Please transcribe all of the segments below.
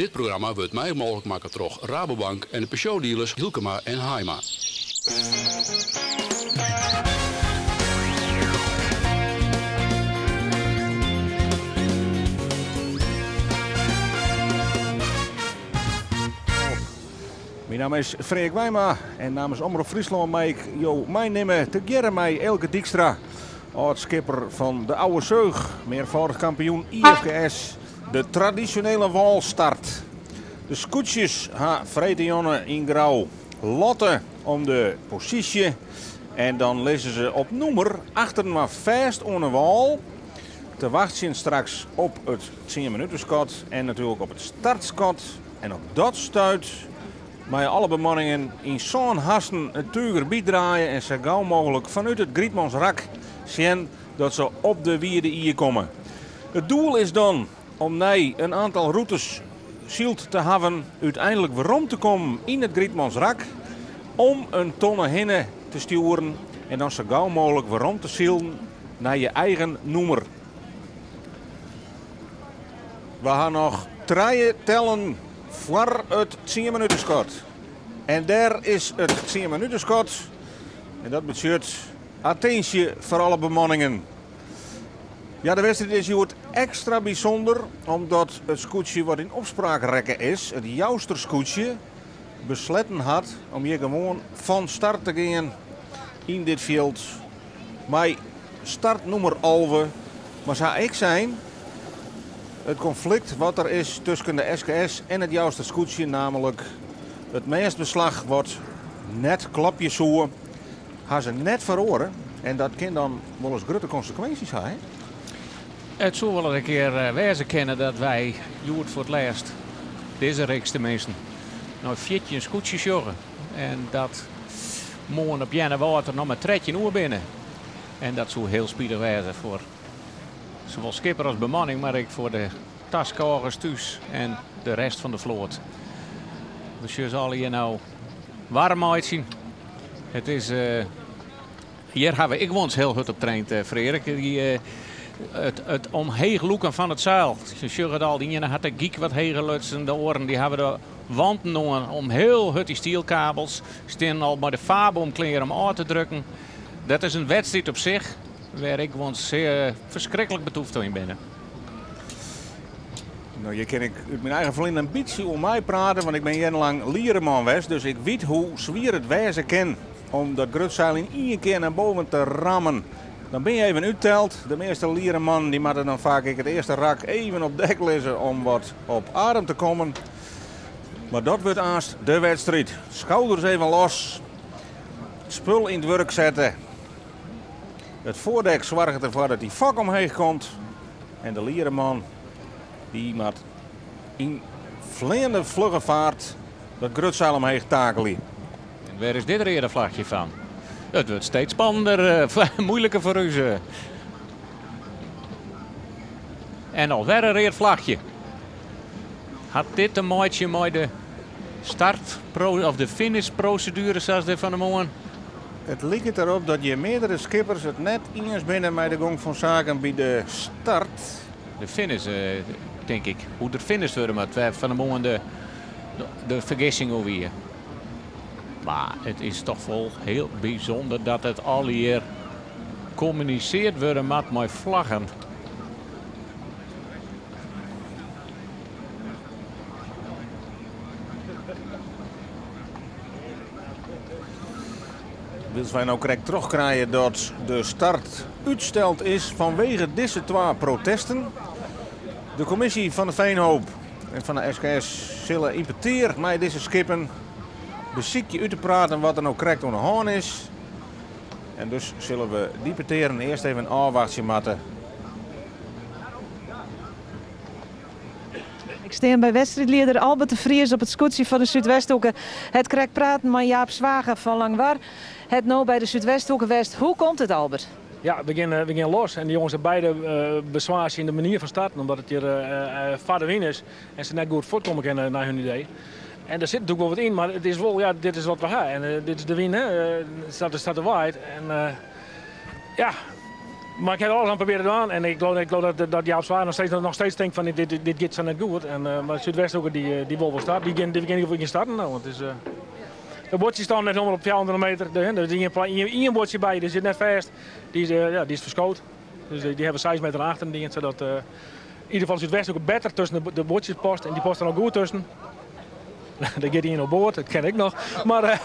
Dit programma wordt mij mogelijk maken door Rabobank en de Peugeot-dealers Hielkema en Haima. Mijn naam is Freek Wijma en namens Omroep Friesland maak ik mijn nemen te geren mij Elke Dijkstra. Oud-skipper van de Oude Zeug, meervoudig kampioen IFGS. De traditionele walstart. De scootjes ha Vredejonne in grauw. Lotte om de positie. En dan lezen ze op noemer achter maar vast on een wal. Te wachten straks op het 10 minuten schot en natuurlijk op het startschot. En op dat stuit maar alle bemanningen in zo'n hasten het tuiger draaien en zo gauw mogelijk vanuit het Grietmans rak zien dat ze op de wierde hier komen. Het doel is dan om nee een aantal routes zield te hebben, uiteindelijk waarom te komen in het Grietmans rak, om een tonne hinnen te sturen en dan zo gauw mogelijk waarom te zielen naar je eigen noemer. We gaan nog 3 tellen voor het 10 minuten schot. En daar is het 10 minuten schot. En dat betekent attentie voor alle bemanningen. Ja, de wedstrijd is hier extra bijzonder omdat het scootje wat in opspraakrekken is, het Jouster scootje, besletten had om hier gewoon van start te gaan in dit veld. Maar startnummer 11, maar zou ik zijn het conflict wat er is tussen de SKS en het Jouster scootje, namelijk het meestbeslag wordt net klapjes zoeken, gaan ze net verhoren en dat kan dan wel eens grote consequenties hebben. Het zou wel eens een keer wijzen kennen dat wij, Joert voor het laatst, deze reeks tenminste, nou 14 scootjes joggen. En dat morgen op Jenne Water nog met 13 uur binnen. En dat zou heel spiedig wijzen voor zowel skipper als bemanning, maar ook voor de taskogers thuis en de rest van de vloot. Dus je zal hier nou warm uitzien. Het is, hier hebben ik ons heel goed op traind, Frederik. Het omheen loeken van het zeil. Je ziet al, die had de giek wat heen gelutsen. De oren die hebben de wanden om heel goed die stielkabels. Staan al bij de faber kleren om aan te drukken. Dat is een wedstrijd op zich, waar ik ons zeer verschrikkelijk betoefd in ben. Nou, je kan ik uit mijn eigen vriend een beetje om mij praten, want ik ben jarenlang liereman geweest. Dus ik weet hoe zwier het wijzen kan om dat grutzeil in 1 keer naar boven te rammen. Dan ben je even uitteld. De meeste liereman die moeten dan vaak het eerste rak even op dek liggen om wat op adem te komen. Maar dat wordt aanst de wedstrijd. Schouders even los. Spul in het werk zetten. Het voordek zorgt ervoor dat die vak omheen komt. En de liereman die moet in vliegende vlugge vaart dat grutzeil omheen takelen. En waar is dit rede vlagje van? Het wordt steeds spannender, moeilijker voor u. En alweer een reer vlagje. Had dit een maatje met de start of de finishprocedure zoals de van de morgen? Het lijkt erop dat je meerdere skippers het net eens binnen bij de gang van zaken bij de start. De finish, denk ik. Hoe de finish worden met van de morgen de vergissing over hier. Maar het is toch wel heel bijzonder dat het al hier communiceerd wordt met vlaggen. Willen wij nou correct terugkrijgen dat de start uitgesteld is vanwege deze 2 protesten. De commissie van de Veenhoop en van de SKS zullen impeteerd met deze skippen beziekje uit te praten wat er nou correct aan de hand is. En dus zullen we die peteren eerst even een afwachtje maken. Ik sta bij wedstrijdleider Albert de Vries op het scootje van de Zuidwesthoeken. Het correct praten met Jaap Zwager van Langwar. Het nou bij de Zuidwesthoeken West. Hoe komt het, Albert? Ja, we gaan los en de jongens hebben beide bezwaar in de manier van starten, omdat het hier vader win is en ze net goed voortkomen kunnen naar hun idee. En er zit natuurlijk wel wat in, maar het is wel, ja, dit is wat we gaan. En dit is de win, hè. Het staat er wijd. En ja, Maar ik heb alles aan proberen te doen. En ik geloof dat Jaap Zwaar nog steeds denkt van dit gaat zo net goed. Maar Zuidwest ook die wil wel starten. Die weet niet of ik kan starten nou. Want het is, de bordjes staan net op 400 meter. Er is één bordje bij, die zit net vast. Die is verschoot. Dus die hebben 6 meter achter. Zodat in ieder geval Zuidwest ook beter tussen de bordjes past. En die past er ook goed tussen. Daar gaat hij in op boord, dat ken ik nog. Maar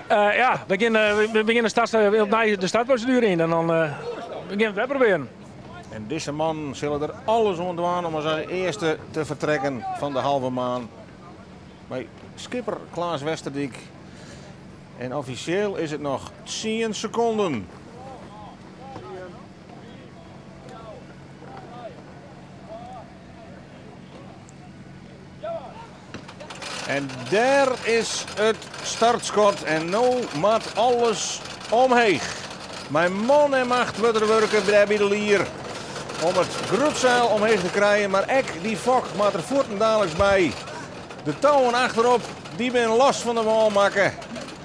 we beginnen de startprocedure in. En dan beginnen we het proberen. En deze man zullen er alles aan doen om als eerste te vertrekken van de halve maan. Bij skipper Klaas Westerdijk. En officieel is het nog 10 seconden. En daar is het startschot. En nu moet alles omheen. Mijn man en macht wordt er werken bij de lier. Om het grutzeil omheen te krijgen. Maar ek die fok maakt er voeten dadelijk bij. De touwen achterop, die ben los van de wal maken.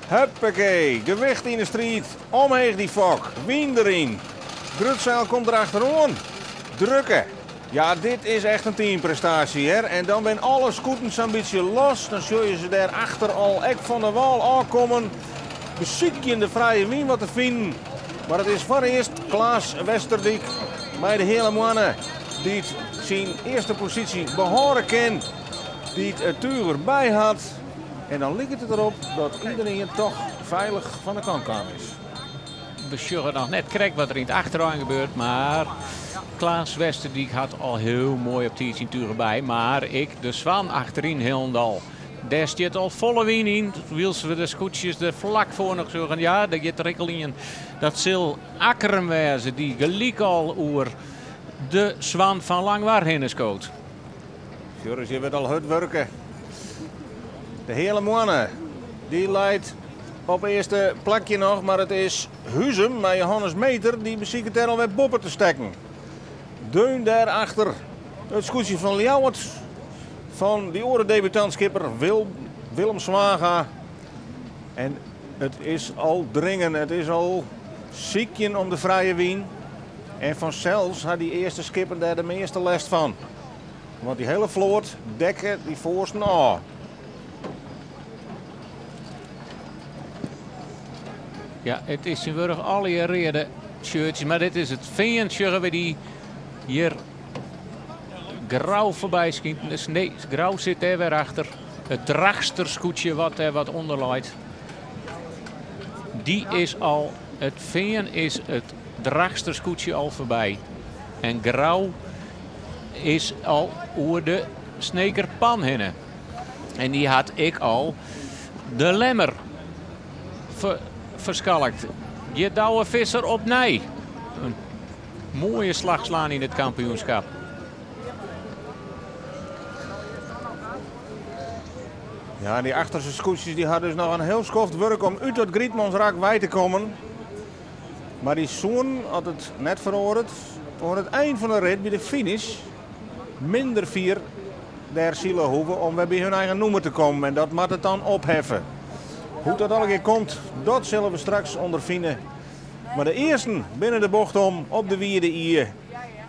Huppakee, gewicht in de street. Omheen die fok. Wien erin. Grutzeil komt er achteraan. Drukken. Ja, dit is echt een teamprestatie. Hè? En dan ben alle scooters een beetje los. Dan zul je ze daar achter al ek van de wal aankomen. Beziek je in de vrije wien wat te vinden. Maar het is voor eerst Klaas Westerdijk bij de hele mannen. Die zijn eerste positie behoren kan. Die het tuur bij had. En dan lijkt het erop dat iedereen toch veilig van de kant kwam is. We zullen nog net kijken wat er in het achteraan gebeurt. Maar Klaas Westerdijk had al heel mooi op die cinturen bij. Maar de Zwan achterin helemaal. Daar zit al volle wien in. Wielsen we de scootjes er vlak voor nog zorgen. Ja, daar gaat er in. Dat zal akkeren wezen die gelijk al oer de Zwan van Langwaar heen is koot. Joris, je wordt al hard werken. De hele mannen, die leidt op eerste plakje nog. Maar het is Huzem met Johannes Meter die beziekt er al met boppen te stekken. Deun daarachter het scootje van Ljouwert. Van die orendebutanskipper Willem Zwaga. En het is al dringen, het is al ziekjen om de vrije wien. En vanzelfs had die eerste skipper daar de meeste last van. Want die hele vloot dekken die voorsten aan. Ja, het is in Wurg alle reden shirtjes. Maar dit is het veensje waar die hier grauw voorbij schiet. Dus nee, grauw zit er weer achter. Het dragsterscootje wat er wat onderlijdt. Die is al, het veen is het dragsterscootje al voorbij. En grauw is al oer de snekerpan heen. En die had ik al de lemmer verskalkt. Je douwe visser op nee. Een mooie slag slaan in het kampioenschap. Ja, die achterste scootjes die hadden dus nog een heel schoft werk om uit het Grietmansrak bij te komen. Maar die zoon had het net veroordeeld. Voor het eind van de rit, bij de finish, minder 4 der zielen hoeven om bij hun eigen noemer te komen. En dat moet het dan opheffen. Hoe dat al een keer komt, dat zullen we straks ondervinden. Maar de eerste binnen de bocht om op de wierde hier.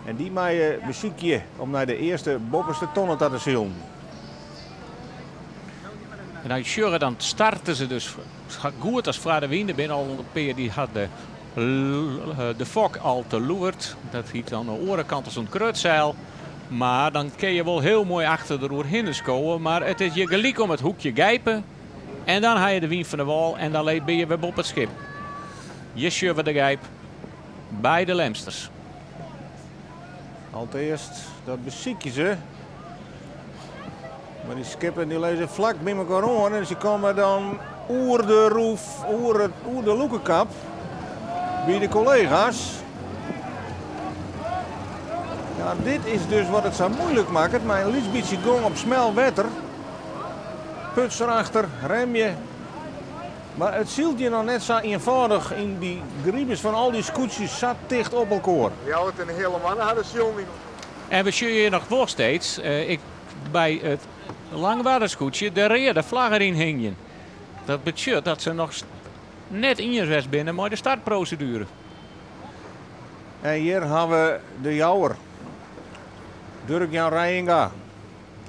En die maaien bezoekje om naar de eerste bopperste tonnen te zien. En als je dan starten ze dus goed als Vradewien. Ben al een peer die had de fok al te loerd. Dat hiet aan de orenkant als een krutzeil. Maar dan kun je wel heel mooi achter de roer heen komen. Maar het is je gelijk om het hoekje gijpen. En dan haal je de wien van de wal en dan ben je weer op het schip. Je schuift de gijp bij de lemsters. Allereerst, dat beziekje ze. Maar die skippen die lezen vlak bij elkaar aan. En ze komen dan oer de roef, oer de loekenkap. Bij de collega's. Ja, dit is dus wat het zo moeilijk maakt. Maar een lietsbietje gong op smel wetter. Puts erachter, rem je. Maar het zielt je nog net zo eenvoudig in die griebes van al die scootjes zat dicht op elkaar. Ja, het een hele man hadden ze jongen. En we zien je nog wel steeds, bij het langwaarderscootje, de rode vlag erin hingen. Dat betekent dat ze nog net in je rest binnen, maar de startprocedure. En hier hebben we de jouwer. Dirk-Jan Reijinga.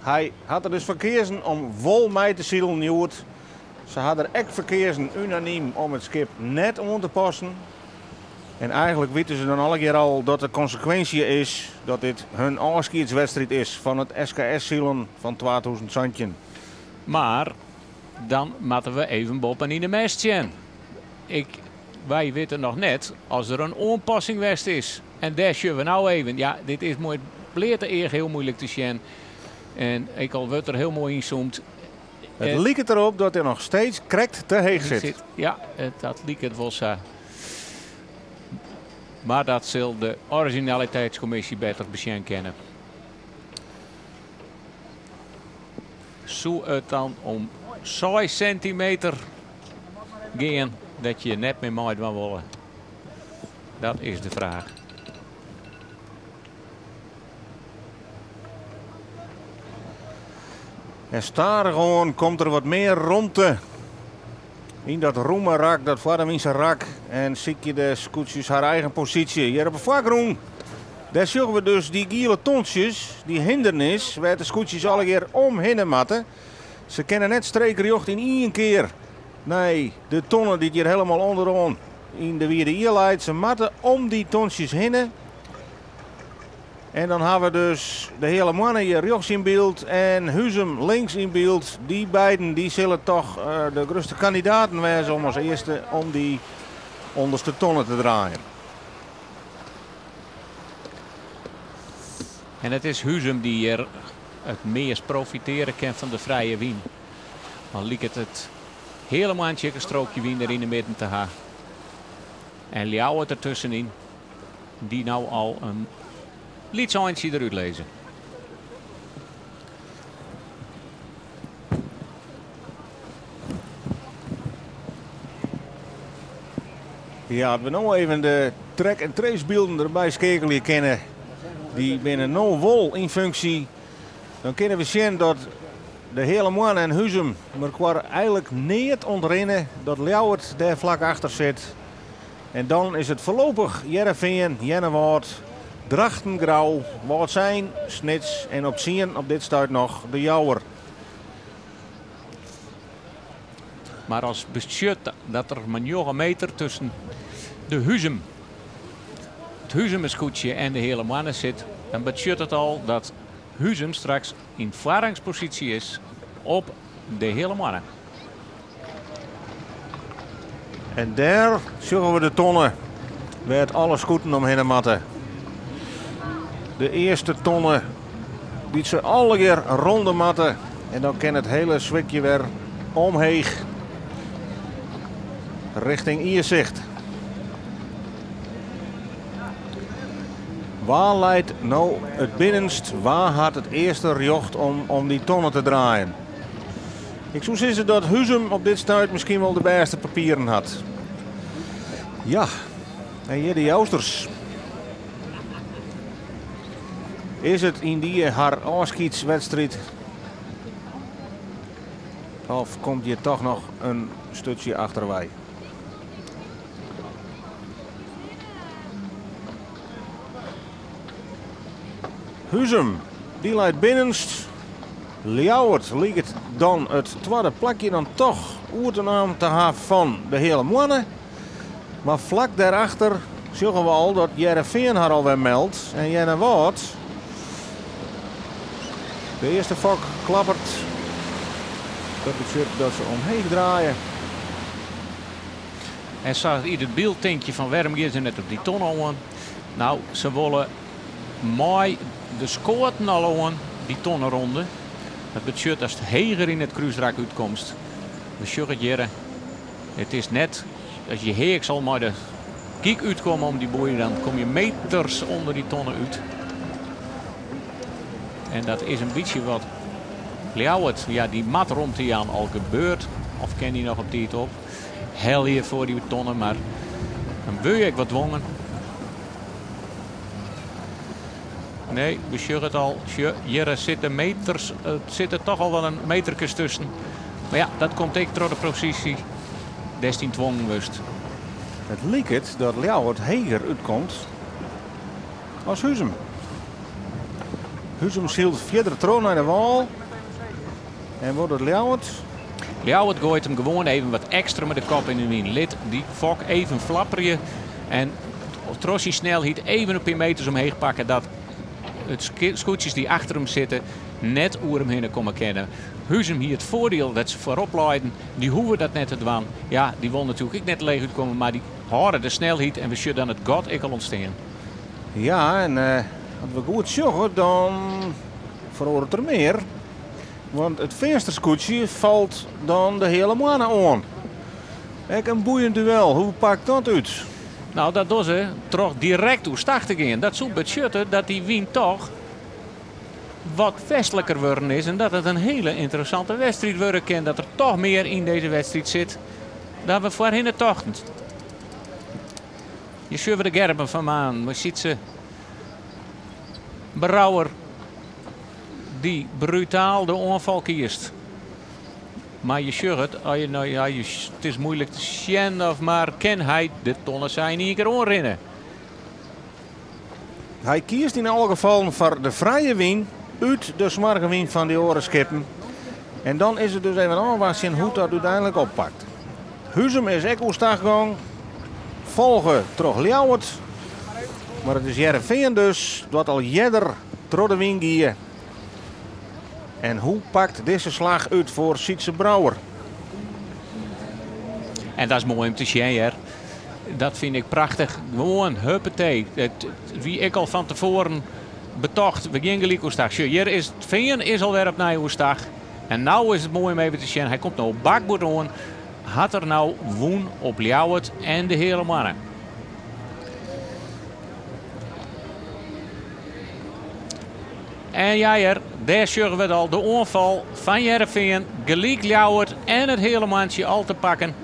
Hij had er dus verkeersen om vol mee te zielen nieuwt. Ze hadden er echt verkeersen unaniem om het schip net om te passen. En eigenlijk weten ze dan alle keer al dat de consequentie is dat dit hun afscheidswedstrijd is van het SKS-zielen van 2000 Santjen. Maar dan moeten we even boven in de mest zijn. Wij weten nog net als er een aanpassing west is. En daar zullen we nou even. Ja, dit is mooi. Bleert er heel moeilijk te zien. En ik al wordt er heel mooi inzoomt. Het lijkt erop dat er nog steeds correct te heeg zit. Ja, dat lijkt het wel zo. Maar dat zal de originaliteitscommissie beter bekend kennen. Zou het dan om 6 centimeter gaan dat je net meer maait wil willen? Dat is de vraag. En starig gewoon komt er wat meer rondte in dat roemenrak, dat Vladimierse rak. En zie je de scootjes haar eigen positie. Hier op de vakgroen, daar zien we dus die gele tonsjes, die hindernis, waar de scootjes alle keer omheen matten. Ze kennen net streekrejocht in één keer. Nee, de tonnen die hier helemaal onderaan in de wierde hier leidt. Ze matten om die tonsjes heen. En dan hebben we dus de hele mannen hier rechts in beeld en Huzum links in beeld. Die beiden die zullen toch de grootste kandidaten wezen om als eerste om die onderste tonnen te draaien. En het is Huzum die hier het meest profiteren kan van de vrije wien. Dan lijkt het helemaal een strookje wien er in de midden te hebben. En Ljouwert ertussenin, die nou al een liedseintje eruit lezen. Ja, we nou even de track- en tracebeelden erbij schakelen kennen. Die binnen no wol in functie. Dan kunnen we zien dat de hele man en Huzum maar eigenlijk niet ontrennen dat Ljouwert daar vlak achter zit. En dan is het voorlopig Jereveen, Jennewaard, Drachtengrauw, wat zijn, Snits en op zien op dit stuit nog de Jouwer. Maar als beschut dat er maar 9 meter tussen de Huzum, het Huzumerscootje en de hele mannen zit, dan beschut het al dat Huzum straks in voorrangspositie is op de hele mannen. En daar zullen we de tonnen met alle scooters omheen matten. De eerste tonnen die ze alle keer ronde matten. En dan kan het hele zwikje weer omheeg richting Ierzicht. Waar leidt nou het binnenst? Waar had het eerste rjocht om die tonnen te draaien? Ik zou zeggen dat Huzum op dit stuit misschien wel de beste papieren had. Ja, en hier de Jousters. Is het in die haar afscheidswedstrijd? Of komt je toch nog een stukje achterwij? Huzum, die leidt binnenst. Ljouwert lijkt dan het tweede plakje dan toch oer te naam te hebben van de hele mannen. Maar vlak daarachter zien we al dat Jereveen haar alweer meldt. En Jennewaard. De eerste vak klappert. Dat betekent dat ze omheen draaien. En zag ieder beeldtintje van waarom gaan ze net op die ton aan. Nou, ze willen mooi de scoorten al aan die tonnenronde. Dat betekent als het heger in het kruisrak uitkomst. We zeggen het het is net als je heek zal maar de kiek uitkomen om die boeien, dan kom je meters onder die tonnen uit. En dat is een beetje wat Ljouwert, ja, die mat rond die aan al gebeurt. Of ken die nog op die op. Hel hier voor die tonnen, maar dan wil je wat dwongen. Nee, we zeggen het al. Hier zitten meters, zit er toch al wel een metertjes tussen. Maar ja, dat komt ik door de positie. Destin dwongen wust. Het lijkt dat Ljouwert heger uitkomt. als Huzum. Huzum zielt verder terug naar de wal. En wordt het Ljouwert. Ljouwert gooit hem gewoon even wat extra met de kop in de wien. Lid die fok even flapperje. En Trossie snelheid even op 1 meters omheen pakken. Dat het scootjes die achter hem zitten net oer hem heen komen kennen. Huzum hier het voordeel dat ze voorop leiden. Die hoeven dat net te doen. Ja, die wil natuurlijk ook net leeg uitkomen. Maar die houden de snelheid en we zullen dan het god ik al ontstaan. Ja, en als we goed zoeken, dan verhoort er meer. Want het vensterscootje valt dan de hele mannen aan. Echt een boeiend duel. Hoe pakt dat uit? Nou, dat doen ze toch direct hoe start te gaan. Dat zoekt betutten dat die wien toch wat westelijker worden is. En dat het een hele interessante wedstrijd worden kan. Dat er toch meer in deze wedstrijd zit dan we voorheen het tochten. Je ziet de Gerben van Maan. We zien ze. Brouwer die brutaal de aanval kiest. Maar je ziet het, als je, nou, ja, het is moeilijk te zien of maar kan hij de tonnen zijn niet een keer onrennen. Hij kiest in alle gevallen voor de vrije win uit de smarge win van die orenskippen. En dan is het dus even aanwassen hoe dat uiteindelijk oppakt. Huzum is ook gang. Volgen terug Ljouwert. Maar het is Heerenveen dus, wat al jeder door de win gaat. En hoe pakt deze slag uit voor Sietse Brouwer? En dat is mooi om te zien, hè. Dat vind ik prachtig. Gewoon, huppatee. Wie ik al van tevoren betocht, we gingen gelijk oestag. Hier is het Veen is alweer op naar oestag. En nou is het mooi om even te zien. Hij komt nou op bakboord aan. Had er nou woen op Ljouwert en de hele mannen. En ja, hier, daar zullen we al de aanval van Heerenveen, gelijk Ljouwert en het hele mandje al te pakken.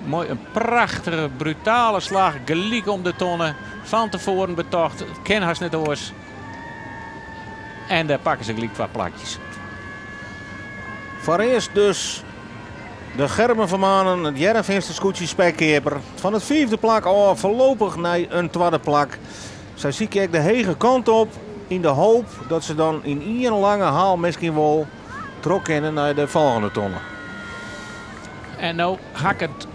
Mooi, een prachtige, brutale slag, gelijk om de tonnen. Van tevoren betocht, het ken haast net oors. En daar pakken ze gelijk wat plakjes. Voor eerst dus de Gerben van Manen, het Heerenveense scootje spekkeper. Van het 5e plak al voorlopig naar een 2e plak. Zij zie ik de hege kant op. In de hoop dat ze dan in een lange haal misschien wel trok kennen naar de volgende tonnen. En nou hak het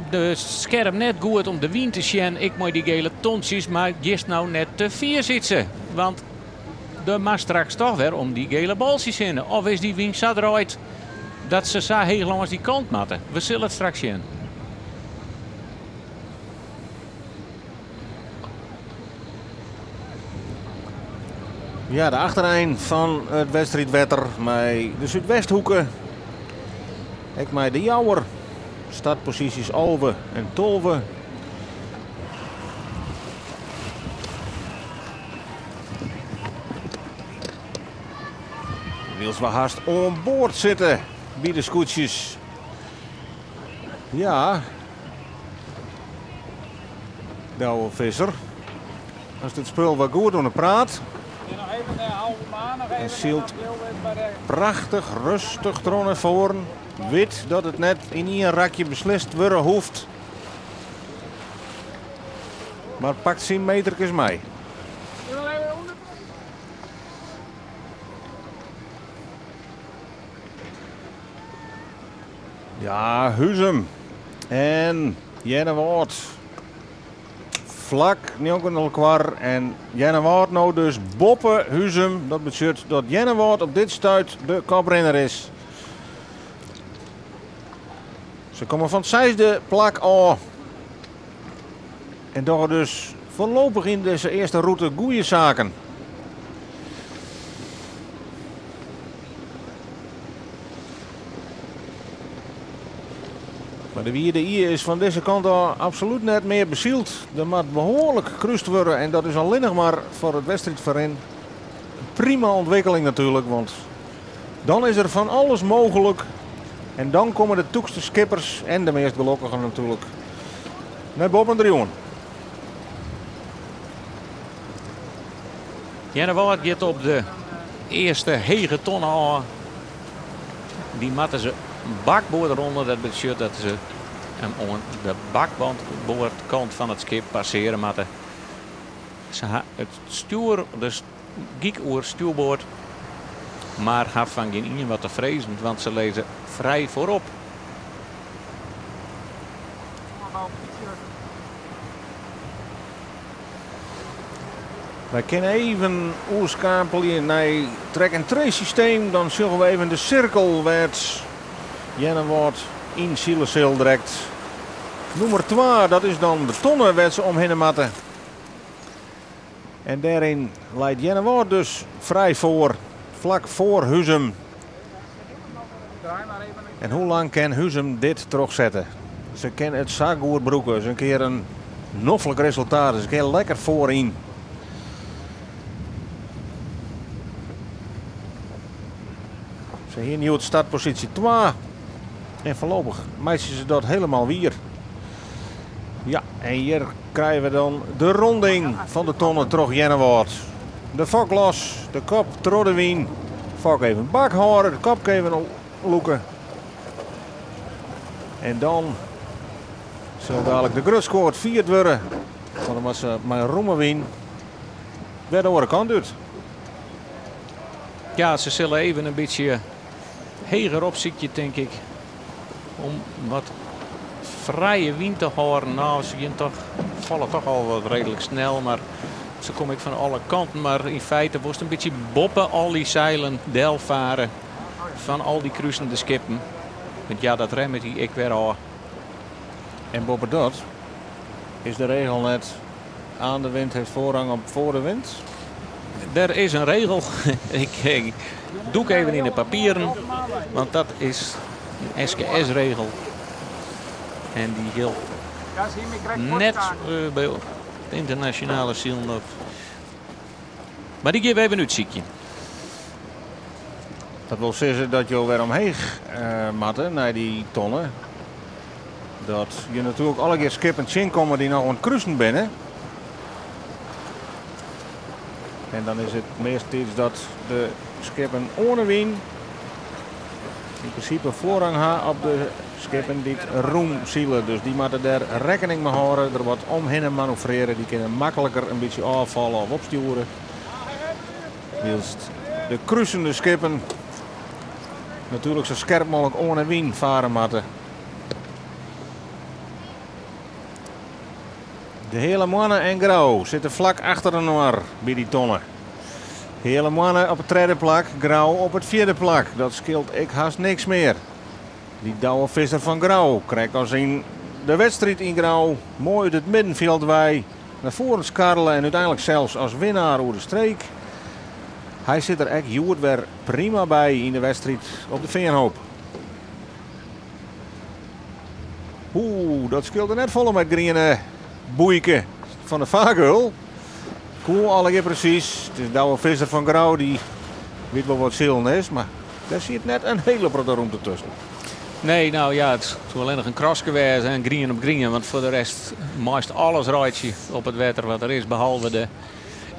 de scherm net goed om de wien te zien. Ik moet die gele tonsjes, maar gist nou net te 4 zitten. Want de mag straks toch weer om die gele balsjes in. Of is die wien zo eruit dat ze zo heel langs die kant matten. We zullen het straks zien. Ja, de achtereind van het wedstrijdwetter met de Zuidwesthoeken. Ik met de Jouwer. Startposities Alve en Tolve. Wils we haast on boord zitten bij de scootjes. Ja. Douwe Visser. Als dit spul wat goed onder praat. En zielt prachtig, rustig er naar voren. Wit dat het net in één rakje beslist worden hoeft. Maar pakt zijn metertjes mee. Ja, Huzum. En Jennewoord. Vlak, Njonkenel kwar en Jennewoord nou dus boppen Huzum. Dat betekent dat Jennewoord op dit stuit de koprenner is. Ze komen van het 6e plak af. En doen dus voorlopig in deze eerste route goede zaken. Maar de wierde hier is van deze kant al absoluut net meer bezield. Er moet behoorlijk gekruist worden en dat is alleen nog maar voor het wedstrijdverein een prima ontwikkeling natuurlijk. Want dan is er van alles mogelijk. En dan komen de toekste skippers en de meest gelukkigen natuurlijk naar boven de jongen. Jennewoord gaat op de eerste hege tonnen aan. Die matten ze bakboord eronder. Dat betekent dat ze hem aan de bakboordkant van het schip passeren matten. Het stuur, dus giek oer stuurboord. Maar had van geen ien wat te vrezen, want ze lezen vrij voorop. Wij kunnen even oerskapelen naar het track-and-trace systeem. Dan zullen we even de cirkel werd Jennewoord in Zieleseel direct. Nummer 2, dat is dan de tonnen werd ze omheen matten. En daarin leidt Jennewoord dus vrij voor, vlak voor Huzum. En hoe lang kan Huzum dit terugzetten? Ze kennen het zaakgoed broeken. Ze een keer een noffelijk resultaat. Ze een keer lekker voorin. Ze hier nu het startpositie 2. En voorlopig meisjes ze dat helemaal weer. Ja, en hier krijgen we dan de ronding van de tonnen terug Jennewoord. De fok los, de kop Troddewien. Fok even bak houden, de kop even loeken. En dan zal dadelijk de grutskoort vierd worden. Want dan was ze mijn Roemewien. Weer de andere kant uit. Ja, ze zullen even een beetje heger op zitten, denk ik. Om wat vrije wind te houden. Nou, ze vallen toch al wat redelijk snel. Maar ze komen van alle kanten. Maar in feite wordt het een beetje boppen al die zeilen, delvaren. Van al die cruisende skippen. Want ja, dat remmen die ik weer al. En boven dat is de regel net aan de wind heeft voorrang op voor de wind. Er is een regel. ik doe ik even in de papieren. Want dat is een SKS-regel. En die geldt net bij het internationale zielnop. Maar die geven we even uitziekje. Dat wil zeggen dat je weer omheen matten naar die tonnen. Dat je natuurlijk alle keer skip en chin komen die nog aan het cruisen binnen. En dan is het meestal dat de skippen ohne wien in principe voorrang hebben op de skippen die het roem zielen. Dus die moeten daar rekening mee houden. Er wat omheen manoeuvreren. Die kunnen makkelijker een beetje afvallen of opsturen. Wilst de cruisende skippen natuurlijk zo scherp mogelijk ohne wien varen moeten. De hele mannen en Grauw zitten vlak achter de noir bij die tonnen. De hele mannen op het tweede plak, Grauw op het vierde plak. Dat scheelt ik haast niks meer. Die douwe visser van Grauw krijgt als in de wedstrijd in Grauw mooi uit het middenveld wij naar voren skarrelen en uiteindelijk zelfs als winnaar over de streek. Hij zit er echt Joert weer prima bij in de wedstrijd op de Veenhoop. Oeh, dat scheelt er net vol met Griene Boeike van de Vagel. Cool, alle keer precies. Het is de oude visser van Grauw die weet wel wat zielen is, maar daar zit net een hele grote ruimte tussen. Nee, nou ja, het is alleen nog een kras geweest en green op green. Want voor de rest meest alles rijdt je op het water wat er is. Behalve de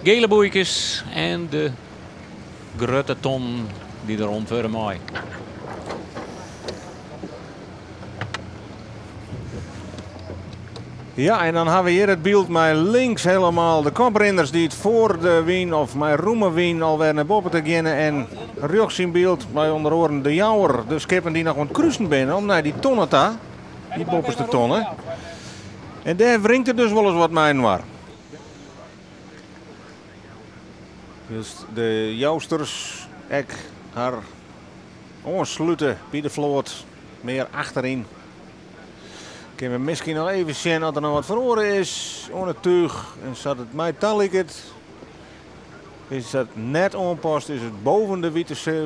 gele boeikjes en de grote ton die er rond voor mij. Ja, en dan hebben we hier het beeld met links helemaal de koprenners die het voor de wien of met Roemenwien alweer naar boven te gaan. En rechts in beeld bij onder oren de Jouwer, de skippen die nog aan het cruisen binnen om naar die tonnen te, die bovenste tonnen. En daar wringt er dus wel eens wat mijn waar. Dus de Jousters, ek haar aansluiten bij de vloot, meer achterin. Kunnen we misschien nog even zien dat er nog wat verloren is. On het tuig. En zat het mij het. Is het net onpast. Is het boven de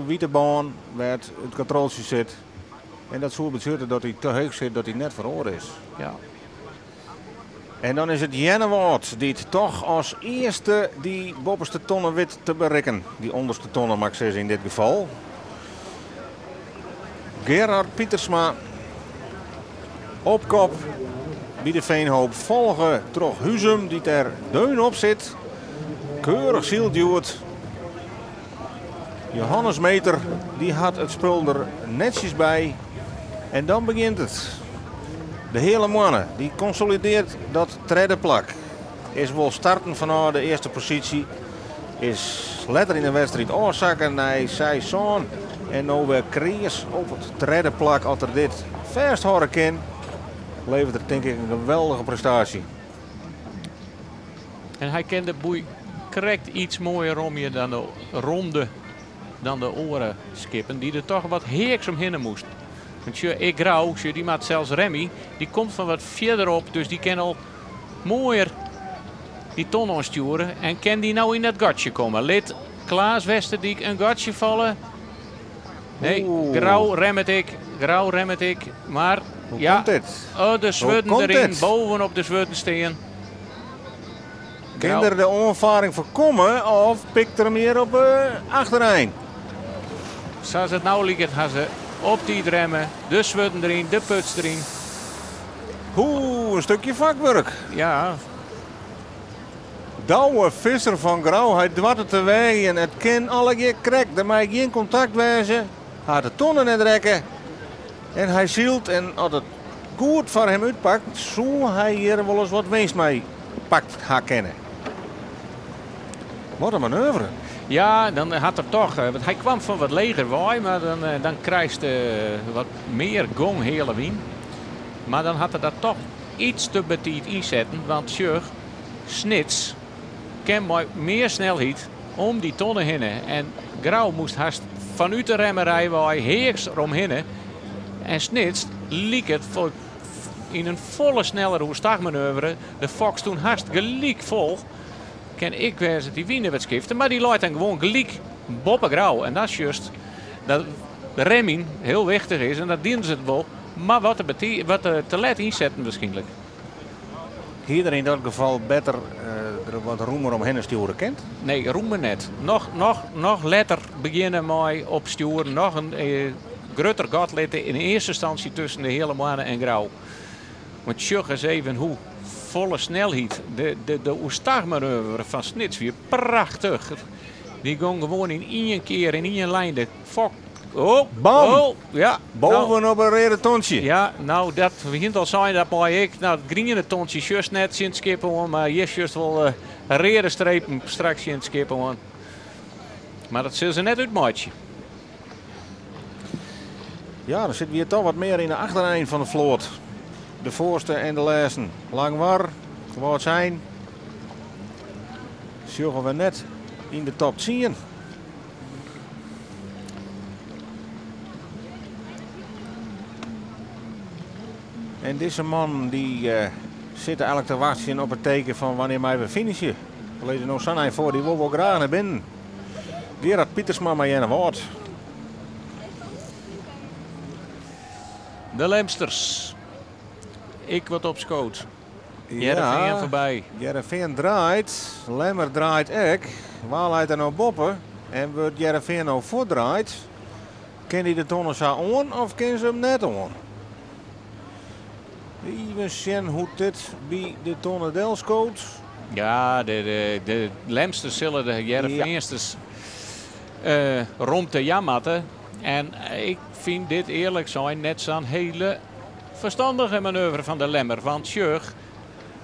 witte baan. Waar het controltje zit. En dat zou betekenen dat hij te hoog zit. Dat hij net verloren is. Ja. En dan is het Jennewoord. Die het toch als eerste die bovenste tonnen wit te bereiken. Die onderste tonnen mag ik zeggen in dit geval. Gerard Pietersma. Op kop bij de Veenhoop volgen terug Huzum die er deun op zit. Keurig zielduwt. Johannes Meter die had het spul er netjes bij. En dan begint het. De hele mannen die consolideert dat tweede plak. is wel starten vanuit de eerste positie. Is letter in de wedstrijd oorzaken naar Saison. En nu weer Kreers op het derde plak. Als er dit verst horen kan, levert het denk ik een geweldige prestatie. En hij kent de boei correct iets mooier om je dan de ronde, dan de oren skippen. Die er toch wat heeks omheen moest. Want ik Grauw, die maakt zelfs Remy, die komt van wat verderop. Dus die kan al mooier die ton aansturen. En kan die nou in dat gatje komen. Lid Klaas Westerdijk een gatje vallen. Nee, Grauw remmet ik. Maar Hoe ja, komt dit? oh, de zwudden erin, dit? bovenop de zwudden steen. Kan er de onervaring voorkomen of pikt er hem hier op achterein? Zoals het nou lijkt, gaan ze op die remmen, de zwudden erin, de puts erin. Een stukje vakwerk. Ja, Douwe Visser van Grauw, hij dwart het weg en het kan alle keer krek. Er mag geen contact wezen. Hij had de tonnen net rekken. En hij zielt en als het goed voor hem uitpakt, zou hij hier wel eens wat winst mee pakt gaan kennen. Wat een manoeuvre. ja, dan had er toch, want hij kwam van wat leger waai, maar dan krijgt wat meer gong hele wien. Maar dan had hij dat toch iets te betiet inzetten, want Sjur, Snits, kan maar meer snelheid om die tonnen heen. En Grauw moest haast vanuit de remmerij waar hij heers eromheen. En Snits liep het in een volle snellere hoestagmanoeuvre. De Fox toen haast gelijk vol. Kan ik wezen die winnen wat skiften, maar die laat dan gewoon gelijk boppen Grauw. En dat is juist dat de remming heel wichtig is en dat dienen ze het wel. Maar wat te let inzetten waarschijnlijk. Hier er in dat geval beter er wat roemer omheen sturen kent. Nee, roemen net. Nog letter beginnen mij op sturen. Nog een groter gat letten in eerste instantie tussen de hele mannen en Grauw. Want Sjug eens even hoe volle snelheid. De oestagmanoeuvre van Snits weer prachtig. Die ging gewoon in één keer in één lijn. De fok. Oh, Bam! Oh, ja. Bovenop een reden tontje. Ja, nou dat begint al zijn dat maar ik. Nou, het griene tontje juist net zien skippen, maar je juist wel een reden strepen straks zien skippen. Maar dat zullen ze net uitmaatje. Ja, dan zitten we hier toch wat meer in de achtereind van de vloot. De voorste en de laatste. Langwar, wat zijn. Zullen we net in de top 10. En deze man die zit eigenlijk te wachten op het teken van wanneer wij weer finishen. We lezen nog Sanne voor, die wil wel graag naar binnen. Gerard Pietersma maar in een woord. De Lemsters. Ik wat op schoot. Jereveen voorbij. Jereveen draait. Lemmer draait ook. Waarheid er nou boppen. En wordt Jereveen nou voordraait. Kan hij de tonnen zo aan of kan ze hem net aan? Even zien hoe dit bij de tonnen Delskoot. Ja, de Lemsters zullen de Jereveensters rond de jammatten. En ik vind dit eerlijk zijn net zo'n hele verstandige manoeuvre van de Lemmer. Want Sjug,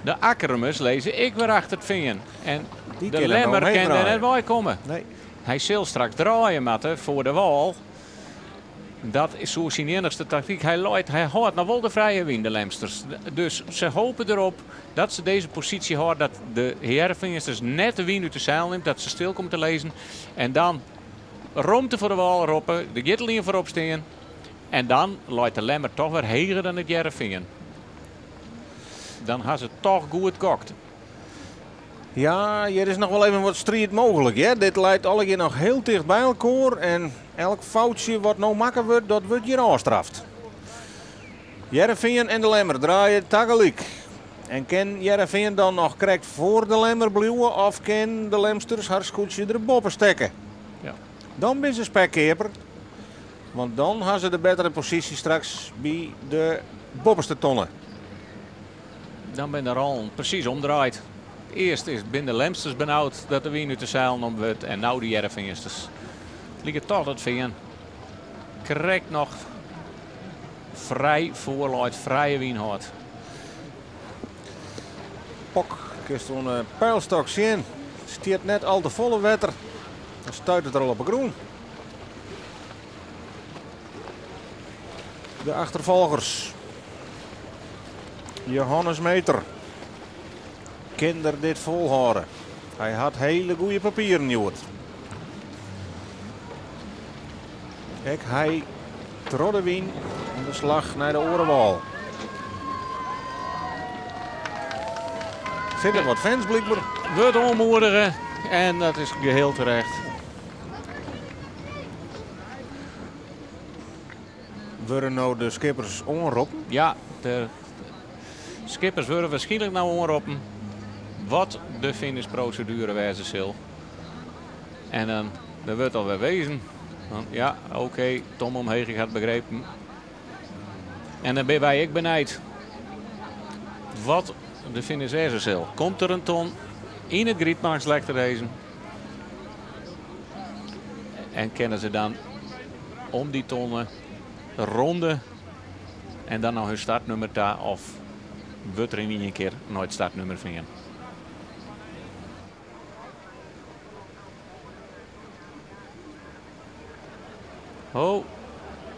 de Akkermus lezen ik weer achter het vinger. En Die de Lemmer kan er net bij komen. Nee. Hij zal straks draaien matten voor de wal. Dat is zo zijn enigste tactiek. Hij houdt nog wel de vrije win, de Lemsters. Dus ze hopen erop dat ze deze positie houden. Dat de Jereveensters net de win uit de zeil neemt. Dat ze stil komt te lezen. En dan romte voor de wal roppen. De Gittelien voorop staan. En dan laat de Lemmer toch weer heger dan het Jereveen. Dan had ze toch goed gokt. Ja, hier is nog wel even wat strijd mogelijk. Hè? Dit leidt alle keer nog heel dicht bij elkaar. En elk foutje wat nou makkelijk wordt, dat wordt hier afstraft. Jereveen en de Lemmer draaien tegelijk. En kan Jereveen dan nog correct voor de Lemmer blijven of kan de Lemsters haar scootje er boven steken? Ja. Dan ben ze spekkeper. Want dan hebben ze de betere positie straks bij de bovenste tonnen. Dan ben er al precies omdraaid. Eerst is binnen de Lemsters benauwd dat de wien uit de zeil om wordt. En nou de Jereveensters. Liggen toch dat veen. Correct nog vrij voorluid, vrije wien houdt. Pok Kist een pijlstok zien. Stiert net al te volle wetter. Dan stuit het er al op een groen. De achtervolgers. Johannes Meter. Kinder dit volhouden. Hij had hele goede papieren, Joert. Kijk, hij trodde wien en de slag naar de orenwal. Zit er wat fans blijkbaar. Wordt onmoedigen en dat is geheel terecht. Worden nou de skippers onroepen? Ja, de skippers worden waarschijnlijk nou onroepen wat de finishprocedure wijzen zal. En dan wordt alweer wezen. Dan, ja, oké, Tom Omheging had begrepen. En dan ben wij ik benijd wat de finish wijzen zal. Komt er een ton in het grietmax lekker deze? En kennen ze dan om die tonnen ronde en dan nog hun startnummer daar of wordt er in een keer nooit startnummer vinden. Oh,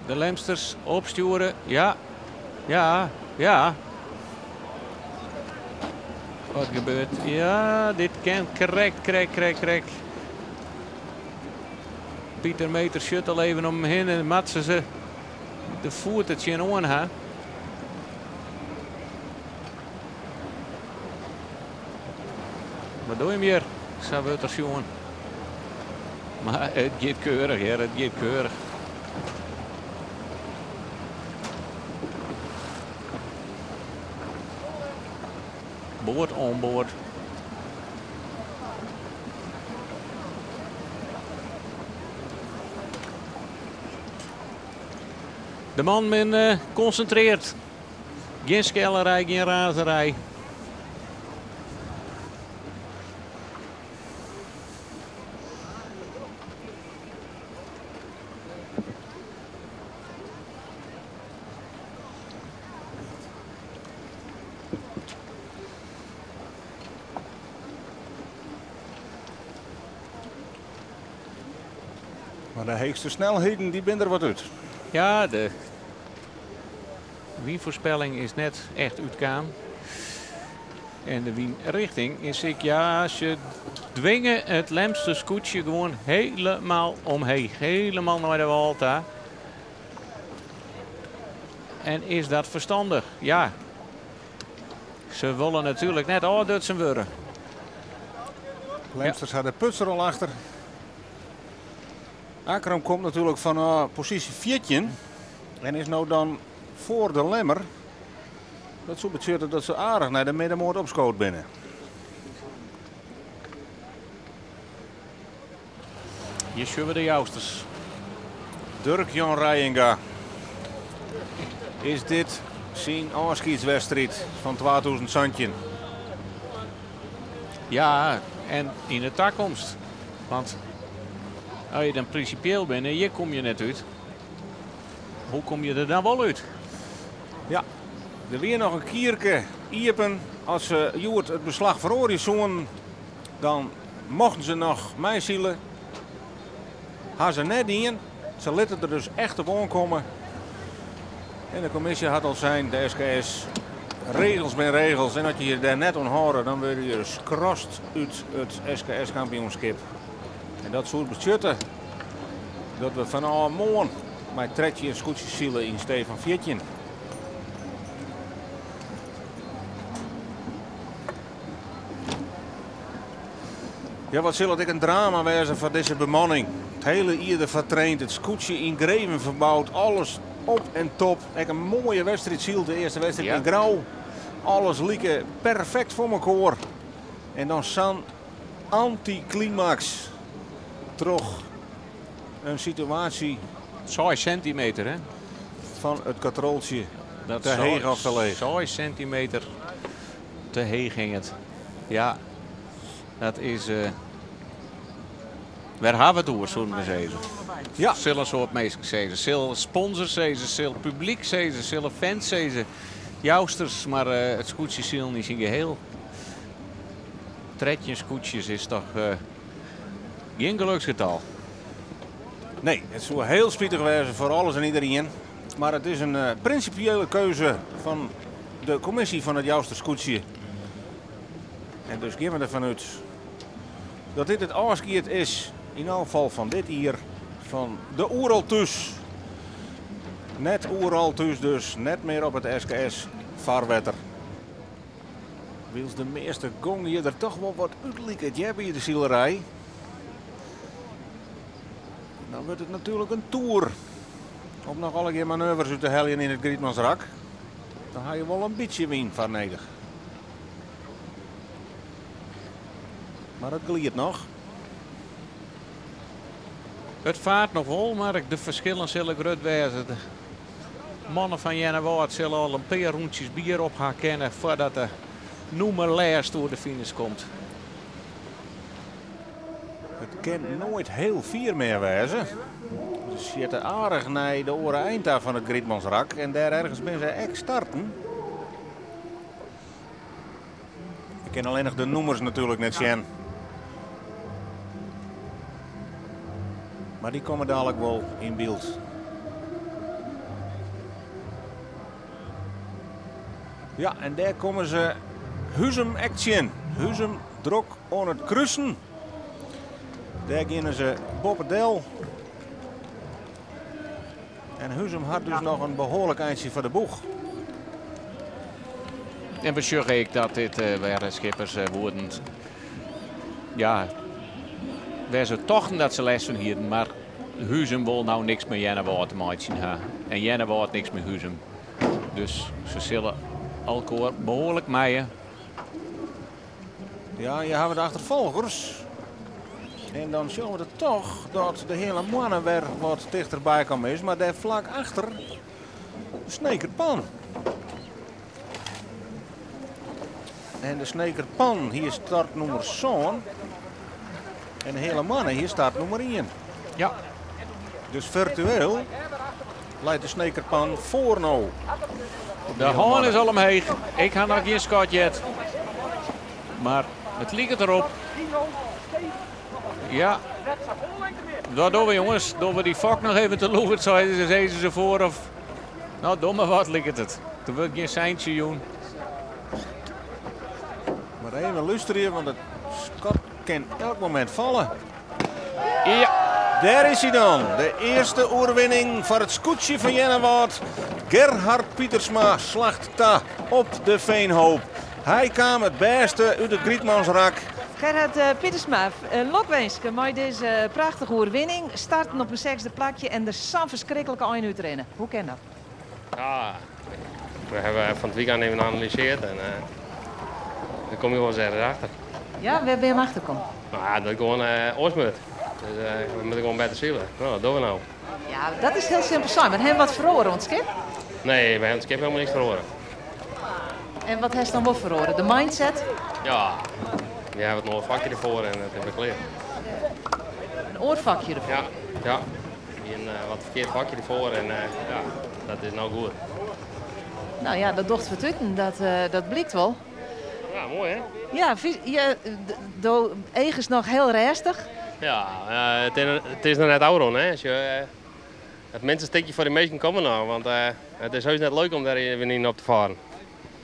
de Lemsters opsturen. Ja, ja, ja. Wat gebeurt? Ja, dit kan krek. Pieter Meter shut al even om hem heen en matsen ze de voet het je aan ha. Wat doe je hem hier? Zo wordt er jongen. Maar het gaat keurig, hè? Het gaat keurig. Boord onboord. De man men concentreert. Geen skellerij, geen razerij. Maar de hoogste snelheden die binnen er wat uit. Ja, de wienvoorspelling is net echt uitgaan. En de wienrichting is ik, ja, ze dwingen het Lemster scootje gewoon helemaal omheen. Helemaal naar de Walta. En is dat verstandig? Ja. Ze willen natuurlijk net dat ze worden. Lemsters hadden Putser al achter. Akram komt natuurlijk van positie 14 en is nou dan voor de Lemmer. Dat zo betekent dat ze aardig naar de middenmoot opschoot binnen. Hier zullen we de jousters. Dirk-Jan Rijenga. Is dit zijn afscheidswedstrijd van 2000 Santje? Ja, en in de toekomst. Want als je dan principieel bent en hier kom je net uit. Hoe kom je er dan wel uit? Ja, er weer nog een kierke iepen. Als Joert het beslag verhoorde zoen, dan mochten ze nog meezielen. Gaan ze net in. Ze lieten er dus echt op aankomen. En de commissie had al zijn, de SKS, regels ben regels. En als je je daar net aan houden, dan word je dus crossed uit het SKS-kampioenschap. En dat soort beschutten, dat we van morgen met Tretje en Scootjes zielen in Stefan Viertjen. Ja, wat zal het een drama wezen van deze bemanning. Het hele ieder vertraind, het scootje in Greven verbouwd, alles op en top. Echt een mooie wedstrijd ziel, de eerste wedstrijd in grauw. Alles liep perfect voor elkaar. En dan zo'n anticlimax. Toch een situatie. 6 centimeter, hè? Van het katroltje. Dat te heeg afgelegen. 6 centimeter te heeg ging het. Ja, dat is. Waar hebben we het over, zullen we zeggen? Ja. Zullen soort mensen zeggen. Zullen sponsors zeggen, zullen publiek zeggen, zullen fans zeggen. Jousters, maar het scootje ziel niet in geheel. 13 scootjes is toch geen geluksgetal. Nee, het zou heel spietig wezen voor alles en iedereen. Maar het is een principiële keuze van de commissie van het Jouster Scootje. En dus gaan we ervan uit dat dit het afskeert is, in elk geval van dit hier, van de Oeraltus. Net Oeraltus dus, net meer op het SKS vaarwetter. Wils de meeste gong je er toch wel wat uitlijkt, ja, bij de zielerij. Dan wordt het natuurlijk een tour. Om nog alle keer manoeuvres uit te heljen in het Grietmansrak. Dan ga je wel een beetje wien van nodig. Maar het gliert nog. Het vaart nog wel, maar de verschillen zullen groot wezen. De mannen van Jennewaard zullen al een paar rondjes bier op gaan kennen voordat de noemer Leers door de finish komt. Het kan nooit heel vier meer wezen. Ze zitten aardig naar de oren eind af van het Grietmansrak. En daar ergens ben ze echt starten. Ik ken alleen nog de noemers natuurlijk net zien. Maar die komen dadelijk wel in beeld. Ja, en daar komen ze Huzum Action. Huzum druk aan het kruisen. Daar beginnen ze Boppendel. En Huzum had dus nog een behoorlijk eindje voor de boeg. En we zeggen ik dat dit waren schippers worden. Ja, wij ze tochten dat ze les van hier, maar Huzum wil nou niks met Jennewaard te maken hebben. En Jennewaard niks met Huzum. Dus ze zullen elkaar behoorlijk maaien. Ja, je hebt de achtervolgers. En dan zien we het toch dat de hele mannen weer wat dichterbij komen is. Maar daar vlak achter de Snekerpan. En de Snekerpan, hier start nummer 7. En de hele mannen, hier staat nummer 1. Ja. Dus virtueel leidt de Snekerpan voor nou. De haan is al omheen. Ik ga nog geen scotje. Maar het ligt erop. Ja. Wat doen we jongens? Doen we die vak nog even te loven? Zeiden ze voor of... Nou domme wat ligt het. Er wordt geen seintje doen. Maar even luisteren, want het Scott kan elk moment vallen. Ja. Daar is hij dan. De eerste oorwinning voor het scootje van Jennewaard. Gerhard Pietersma slacht ta op de Veenhoop. Hij kwam het beste uit het Grietmansrak. Gerhard Pietersma, lokwenske met deze prachtige oorwinning. Starten op een 6e plakje en er zo'n verschrikkelijke eind rennen. Hoe kan dat? Ja, we hebben van het weekend even geanalyseerd en dan kom je wel eens ergens achter. Ja, waar ben je hem achterkomen? Nou ja, dat is gewoon oorsmut. Dus we moeten gewoon beter zielen. Nou, dat doen we nou. Ja, dat is heel simpel zijn. Maar hebben wat verloren, ons skip? Nee, wij hebben het skip helemaal niks verloren. En wat heeft ze dan wel verloren? De mindset? Ja, we hebben het nog een vakje ervoor en het hebben we geleerd. Een oorvakje ervoor? Ja, ja. Een wat verkeerd vakje ervoor en ja, dat is nou goed. Nou ja, dat docht vertutten, dat blijkt wel. Ja, mooi hè? Ja, de eigen is nog heel restig. Ja, het is nog net Auron hè. Als je, het mensen stukje voor de meesten komen nou, want het is heus net leuk om daar weer niet op te varen.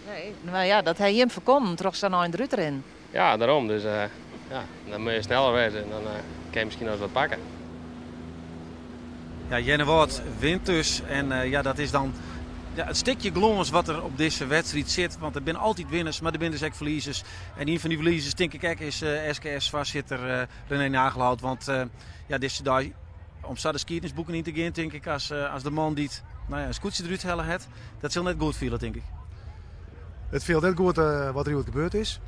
Nee, maar ja, dat hij hem voorkomt, toch zo'n eind Rutter in. Ja, daarom. Dus ja, dan moet je sneller wezen en dan kan je misschien nog eens wat pakken. Ja, Jennewaard wint dus en ja, dat is dan ja, het stukje glons wat er op deze wedstrijd zit. Want er zijn altijd winners, maar er zijn dus ook verliezers. En een van die verliezers, denk ik, is SKS-voorzitter René Nagelhout. Want ja, deze dag, om zo de skiertingsboeken in te gaan, denk ik, als de man die een scootje eruit hellen heeft, dat zal net goed vielen, denk ik. Het viel net goed wat er gebeurd is,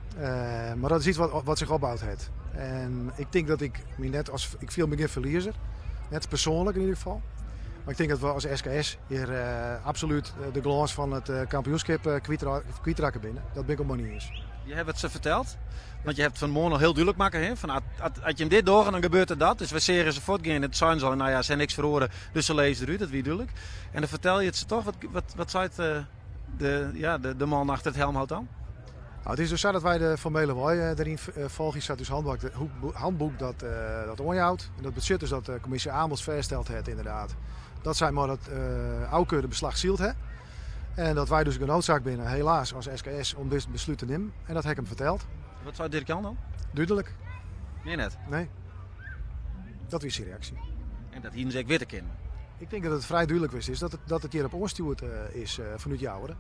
maar dat is iets wat zich opbouwd heeft. En ik denk dat ik me net als ik viel me geen verliezer, net persoonlijk in ieder geval. Maar ik denk dat we als SKS hier absoluut de glans van het kampioenschap kwijtraken binnen. Dat ben ik op niet eens. Je hebt het ze verteld, want je hebt van morgen al heel duidelijk maken. Hè? Van, als je hem dit doorgaat, dan gebeurt er dat. Dus we zeggen ze voortgaan. Het zijn ze al, nou ja, ze zijn niks verhoren, dus ze lezen eruit, dat wie duidelijk. En dan vertel je het ze toch, wat zei het, de man achter het helmhout dan? Het is dus zo dat wij de formele waai erin volgen. Staat dus handboek dat onjouwt. En dat betekent dus dat de commissie aanbod vaststelt het inderdaad. Dat zij maar het oude de beslag zielt hè. En dat wij dus een noodzaak binnen, helaas als SKS, om dit besluit te nemen. En dat heb ik hem verteld. Wat zou Dirk Jan dan? Duidelijk. Meer net? Nee. Dat is die reactie. En dat hier zeker weer te kennen. Ik denk dat het vrij duidelijk is dat het hier op onstuurd is vanuit Jouweren.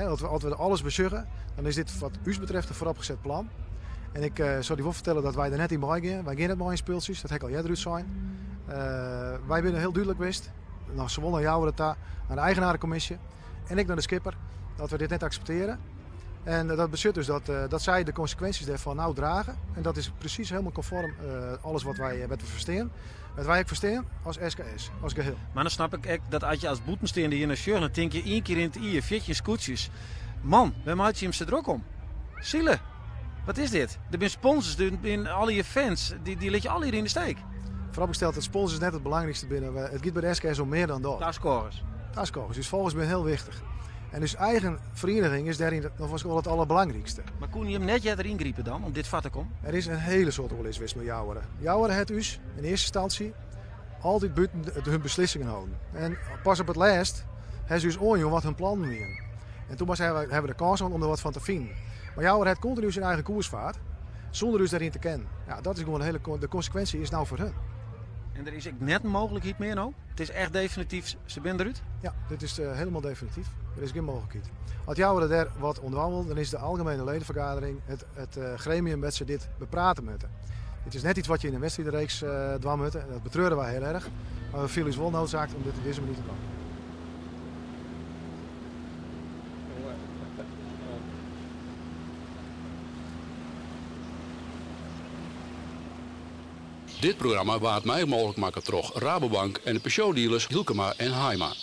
Als we alles bezorgen, dan is dit wat u betreft een vooropgezet plan. En ik zou die wel vertellen dat wij er net in bij gaan. Wij gaan net maar in speeltjes, dat heb ik al jij eruit zijn. Wij zijn heel duidelijk geweest, nou, zowel naar Jouweren, aan de eigenarencommissie en ik naar de skipper, dat we dit net accepteren. En dat betekent dus dat zij de consequenties daarvan nou dragen. En dat is precies helemaal conform alles wat wij verstaan. Wat wij ook verstaan als SKS, als geheel. Maar dan snap ik dat als je als boetensteender hier naar Sjeur, dan denk je 1 keer in het IE, 14 scootjes. Man, we maken je hem ze druk om. Zielen, wat is dit? Er zijn sponsors, er zijn alle je fans, die leg je alle hier in de steek. Vooropgesteld, het sponsors is net het belangrijkste binnen. Het gaat bij de SKS om meer dan dat. Taskcorers. Taskcorers, dus volgens mij heel wichtig. En dus eigen vereniging is daarin nog wel het allerbelangrijkste. Maar kon je hem net erin griepen dan, om dit vat te komen? Er is een hele soort onwis met Jouweren. Jouweren heeft dus in eerste instantie altijd buiten hun beslissingen houden. En pas op het laatst hebben ze dus onjoen wat hun plannen waren. En toen hebben we de kans om er wat van te vinden. Maar Jouweren heeft continu zijn eigen koersvaart, zonder dus daarin te kennen. Ja, dat is gewoon de consequentie is nou voor hun. En er is ook net een mogelijkheid meer nou? Het is echt definitief, ze zijn eruit? Ja, dit is helemaal definitief. Er is geen mogelijkheid. Als Jouweren daar wat onderhandelt, dan is de algemene ledenvergadering het gremium met ze dit bepraten moeten. Dit is net iets wat je in een wedstrijdreeks dwam moet. Dat betreuren wij heel erg. Maar we vinden het wel noodzaak om dit op deze manier te doen. Dit programma waard mij mogelijk maken door Rabobank en de Peugeot dealers Hielkema en Heima.